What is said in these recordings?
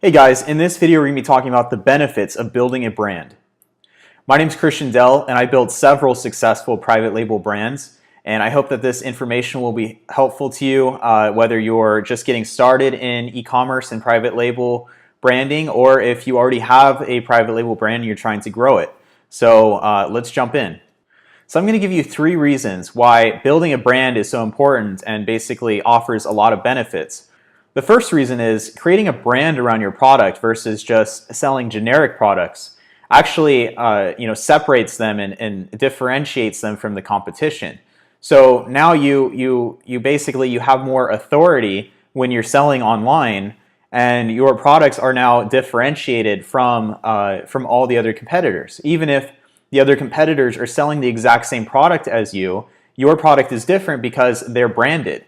Hey guys, in this video we're going to be talking about the benefits of building a brand. My name is Christian Dell and I built several successful private label brands, and I hope that this information will be helpful to you whether you're just getting started in e-commerce and private label branding, or if you already have a private label brand and you're trying to grow it. So let's jump in. So I'm going to give you 3 reasons why building a brand is so important and basically offers a lot of benefits. The first reason is creating a brand around your product versus just selling generic products actually separates them and differentiates them from the competition. So now you basically have more authority when you're selling online, and your products are now differentiated from all the other competitors. Even if the other competitors are selling the exact same product as you, your product is different because they're branded.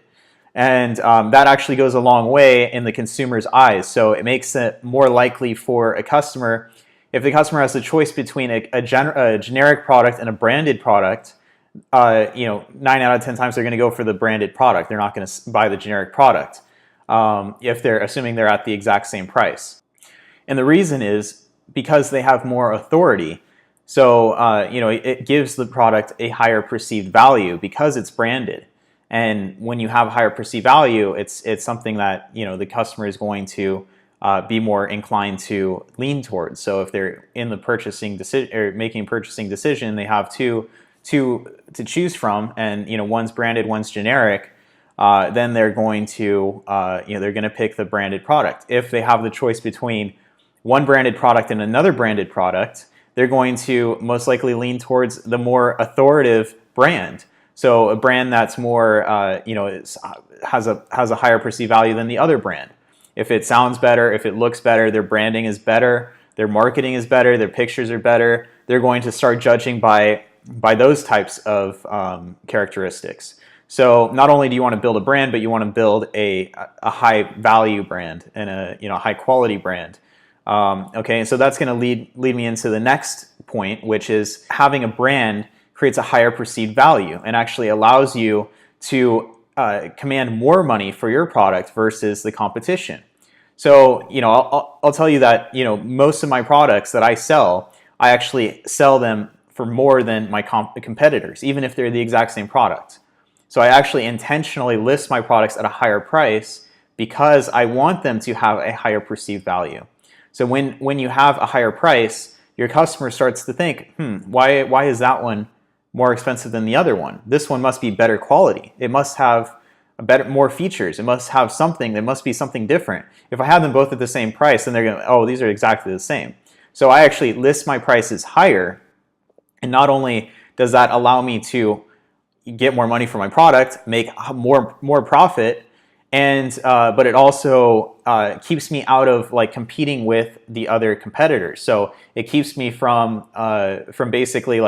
And that actually goes a long way in the consumer's eyes. So it makes it more likely for a customer, if the customer has a choice between a generic product and a branded product, 9 out of 10 times they're going to go for the branded product. They're not going to buy the generic product if they're assuming they're at the exact same price. And the reason is because they have more authority. So it gives the product a higher perceived value because it's branded. And when you have a higher perceived value, it's something that the customer is going to be more inclined to lean towards. So if they're in the purchasing decision or making a purchasing decision, they have two to choose from, and one's branded, one's generic. Then they're going to they're going to pick the branded product. If they have the choice between one branded product and another branded product, they're going to most likely lean towards the more authoritative brand. So a brand that's more, has a higher perceived value than the other brand. If it sounds better, if it looks better, their branding is better, their marketing is better, their pictures are better, they're going to start judging by those types of characteristics. So not only do you want to build a brand, but you want to build a high value brand and a high quality brand. Okay, so that's going to lead me into the next point, which is having a brand creates a higher perceived value and actually allows you to command more money for your product versus the competition. So I'll tell you that most of my products that I sell, I actually sell them for more than my competitors, even if they're the exact same product. So I actually intentionally list my products at a higher price because I want them to have a higher perceived value. So when you have a higher price, your customer starts to think, why is that one more expensive than the other one? This one must be better quality. It must have more features. It must have something. There must be something different. If I have them both at the same price, then they're going to, oh, these are exactly the same. So I actually list my prices higher, and not only does that allow me to get more money for my product, make more profit, but it also keeps me out of competing with the other competitors. So it keeps me from basically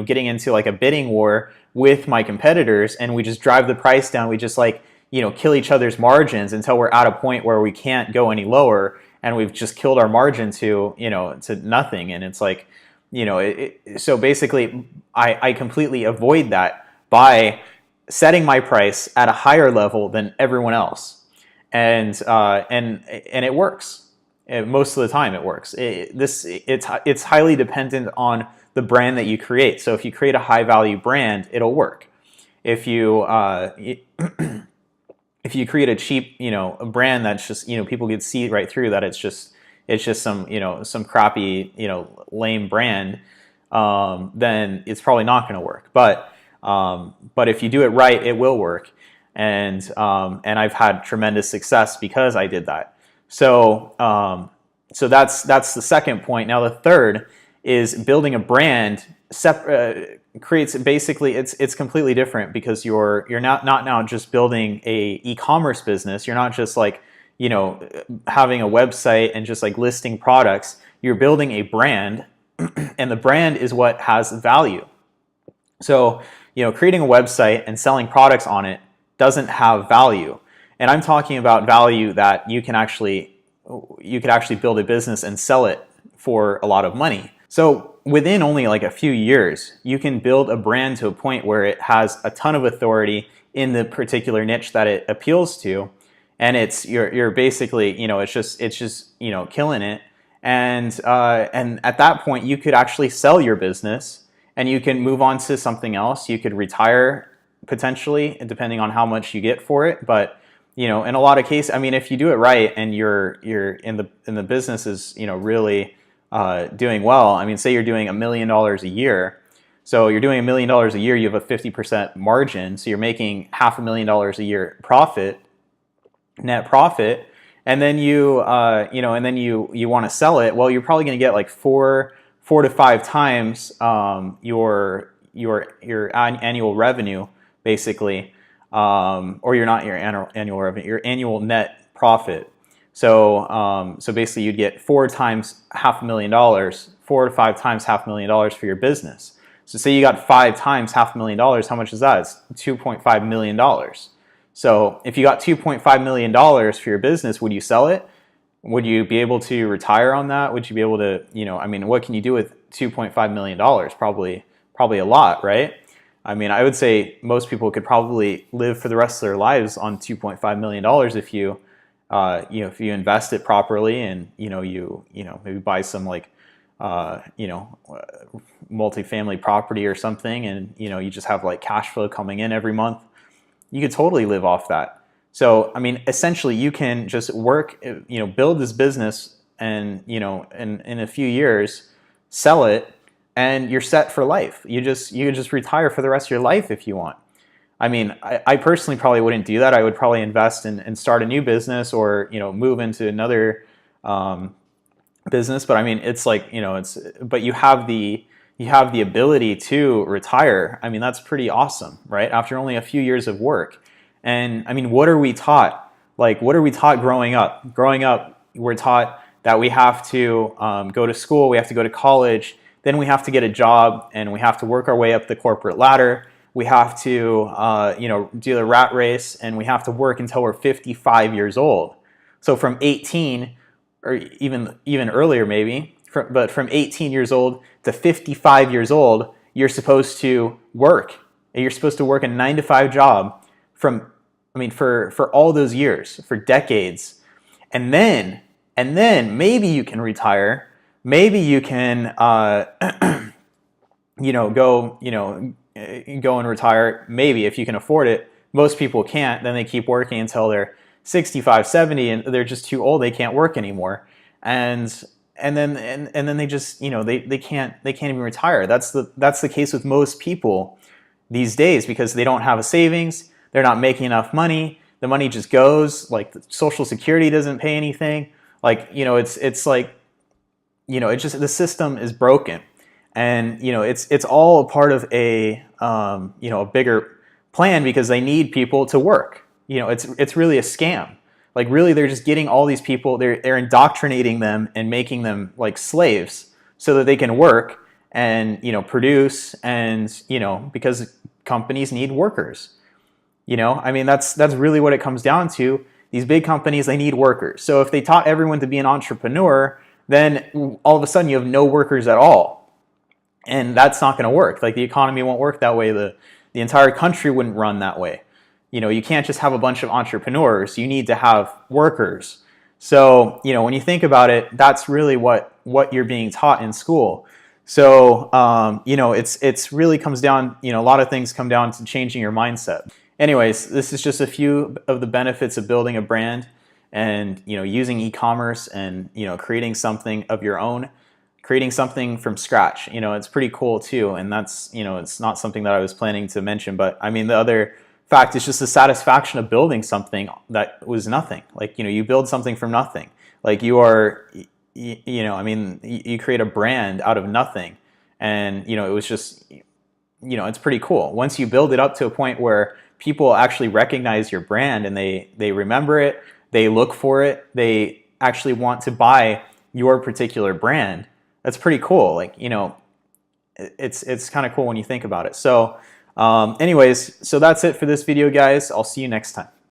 getting into a bidding war with my competitors, and we just drive the price down. We just kill each other's margins until we're at a point where we can't go any lower, and we've just killed our margin to nothing. And it's so basically I completely avoid that by setting my price at a higher level than everyone else, and it works. Most of the time, it works. It's highly dependent on the brand that you create. So if you create a high value brand, it'll work. If you if you create a cheap a brand that's just people can see right through that it's just some crappy lame brand, then it's probably not going to work. But if you do it right, it will work, and I've had tremendous success because I did that. So that's the second point. Now the third is building a brand creates basically it's completely different because you're not now just building a e-commerce business. You're not just having a website and just listing products. You're building a brand, and the brand is what has value. So creating a website and selling products on it doesn't have value. And I'm talking about value that you could actually build a business and sell it for a lot of money. So within only a few years, you can build a brand to a point where it has a ton of authority in the particular niche that it appeals to, and you're basically, it's just killing it. And at that point, you could actually sell your business and you can move on to something else. You could retire potentially, depending on how much you get for it. But in a lot of cases, I mean, if you do it right and you're in the business is really doing well. I mean, say you're doing $1 million a year. So you're doing $1 million a year. You have a 50% margin. So you're making $500,000 a year profit, net profit. And then you want to sell it. Well, you're probably going to get like four to five times your annual revenue, basically, or your annual revenue, your annual net profit. So basically, you'd get 4 times $500,000, 4 to 5 times $500,000 for your business. So say you got 5 times $500,000, how much is that? It's $2.5 million. So if you got $2.5 million for your business, would you sell it? Would you be able to retire on that? Would you be able to, I mean, what can you do with $2.5 million? Probably a lot, right? I mean, I would say most people could probably live for the rest of their lives on $2.5 million if you, if you invest it properly and, maybe buy some like, multifamily property or something, and, you just have like cash flow coming in every month. You could totally live off that. So, I mean, essentially you can just work, build this business and, in a few years, sell it, and you're set for life. You could just retire for the rest of your life if you want. I mean, I personally probably wouldn't do that. I would probably invest and start a new business or, move into another business. But I mean, it's like, but you have the ability to retire. I mean, that's pretty awesome, right? After only a few years of work. And I mean, what are we taught? Like, what are we taught growing up? Growing up, we're taught that we have to go to school, we have to go to college, then we have to get a job, and we have to work our way up the corporate ladder. We have to, do the rat race, and we have to work until we're 55 years old. So from 18, or even earlier maybe, but from 18 years old to 55 years old, you're supposed to work. You're supposed to work a 9-to-5 job for all those years, for decades. And then maybe you can retire. Maybe you can, go and retire. Maybe if you can afford it. Most people can't. Then they keep working until they're 65, 70, and they're just too old. They can't work anymore. And then they just, they can't even retire. That's the case with most people these days, because they don't have a savings. They're not making enough money. The money just goes. Like, the Social Security doesn't pay anything. Like, it's like, it's just, the system is broken. And, it's all a part of a bigger plan, because they need people to work. It's really a scam. Like, really, they're just getting all these people, they're indoctrinating them and making them like slaves so that they can work and, produce, and, because companies need workers. I mean, that's really what it comes down to. These big companies, they need workers. So if they taught everyone to be an entrepreneur, then all of a sudden you have no workers at all. And that's not going to work. Like, the economy won't work that way. The entire country wouldn't run that way. You can't just have a bunch of entrepreneurs. You need to have workers. So, when you think about it, that's really what you're being taught in school. So, it's really comes down, a lot of things come down to changing your mindset. Anyways, this is just a few of the benefits of building a brand and, using e-commerce and, creating something of your own, creating something from scratch. It's pretty cool too. And that's, it's not something that I was planning to mention, but I mean, the other fact is just the satisfaction of building something that was nothing. Like, you build something from nothing. Like, you create a brand out of nothing. And, it was just, it's pretty cool. Once you build it up to a point where people actually recognize your brand and they remember it, they look for it, they actually want to buy your particular brand. That's pretty cool. Like, it's kind of cool when you think about it. So anyways, so that's it for this video, guys. I'll see you next time.